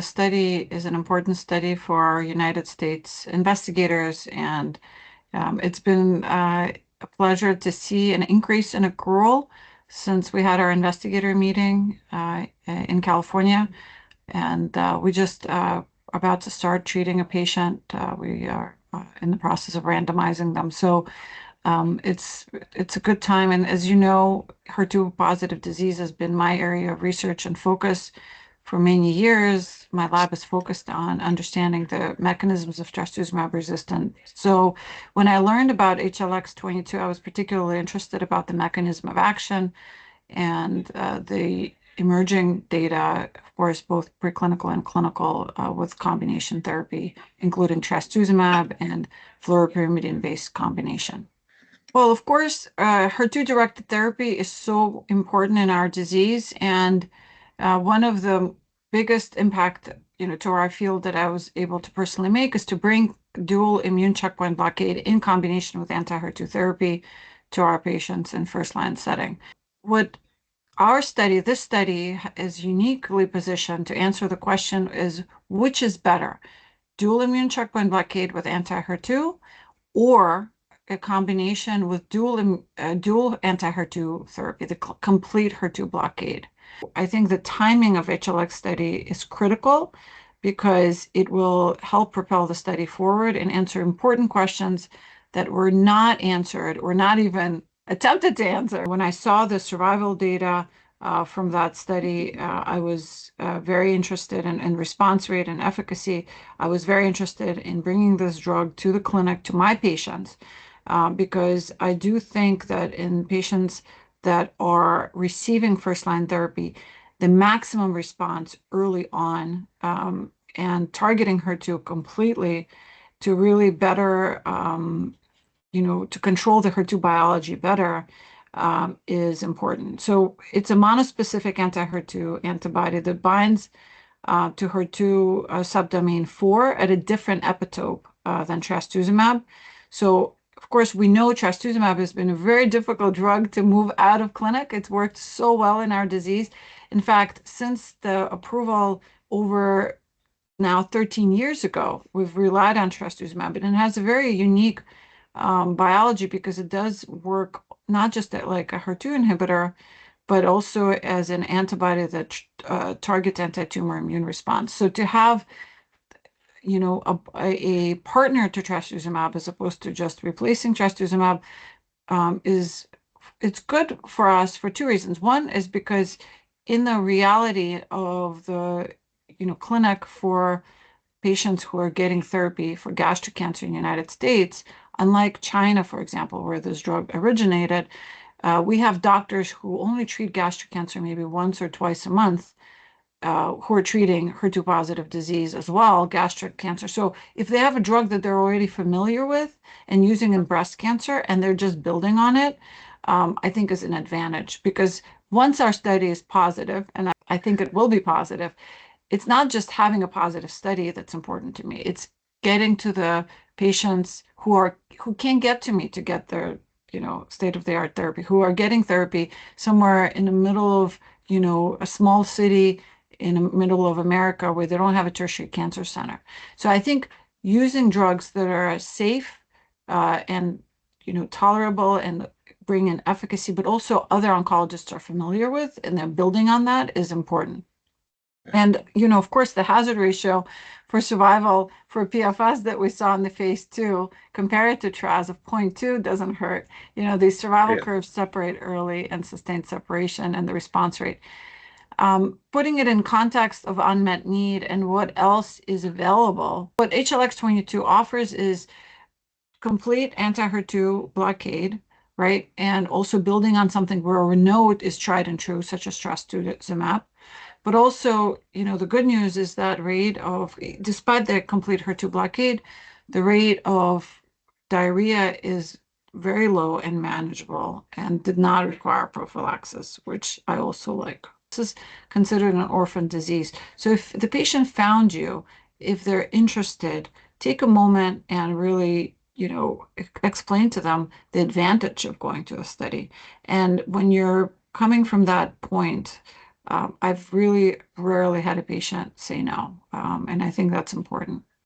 The study is an important study for our United States investigators, and it's been a pleasure to see an increase in accrual since we had our investigator meeting in California, and we just about to start treating a patient. We are in the process of randomizing them. So it's a good time. And as you know, HER2 positive disease has been my area of research and focus for many years. My lab is focused on understanding the mechanisms of trastuzumab resistance. So when I learned about HLX22, I was particularly interested about the mechanism of action and the emerging data, of course, both preclinical and clinical, with combination therapy, including trastuzumab and fluoropyrimidine-based combination. Well, of course, HER2-directed therapy is so important in our disease, and one of the biggest impact, to our field that I was able to personally make is to bring dual immune checkpoint blockade in combination with anti-HER2 therapy to our patients in first-line setting. What this study is uniquely positioned to answer the question is, which is better, dual immune checkpoint blockade with anti-HER2 or a combination with dual anti-HER2 therapy, the complete HER2 blockade. I think the timing of HLX study is critical because it will help propel the study forward and answer important questions that were not answered or not even attempted to answer. When I saw the survival data from that study, I was very interested in response rate and efficacy. I was very interested in bringing this drug to the clinic to my patients because I do think that in patients that are receiving first-line therapy, the maximum response early on and targeting HER2 completely to really better, to control the HER2 biology better is important. So it's a monospecific anti-HER2 antibody that binds to HER2 subdomain 4 at a different epitope than trastuzumab. So of course, we know trastuzumab has been a very difficult drug to move out of clinic. It's worked so well in our disease. In fact, since the approval over now 13 years ago, we've relied on trastuzumab, and it has a very unique biology because it does work not just like a HER2 inhibitor, but also as an antibody that targets anti-tumor immune response. So to have a partner to trastuzumab as opposed to just replacing trastuzumab it's good for us for two reasons. One is because in the reality of the clinic for patients who are getting therapy for gastric cancer in the United States, unlike China, for example, where this drug originated, we have doctors who only treat gastric cancer maybe once or twice a month, who are treating HER2 positive disease as well, gastric cancer. So if they have a drug that they're already familiar with and using in breast cancer and they're just building on it, I think is an advantage because once our study is positive, and I think it will be positive, it's not just having a positive study that's important to me. It's getting to the patients who can't get to me to get their state-of-the-art therapy, who are getting therapy somewhere in the middle of a small city in the middle of America where they don't have a tertiary cancer center. So I think using drugs that are safe and tolerable and bring in efficacy, but also other oncologists are familiar with, and they're building on that is important. And, of course, the hazard ratio for survival for PFS that we saw in the phase 2 compared to TRAS of 0.2 doesn't hurt. These survival curves separate early and sustained separation and the response rate. Putting it in context of unmet need and what else is available, what HLX22 offers is complete anti-HER2 blockade, right? And also building on something where we know it is tried and true, such as trastuzumab. But also, the good news is that despite the complete HER2 blockade, the rate of diarrhea is very low and manageable and did not require prophylaxis, which I also like. This is considered an orphan disease. So if the patient found you, if they're interested, take a moment and really, explain to them the advantage of going to a study. And when you're coming from that point, I've really rarely had a patient say no, and I think that's important.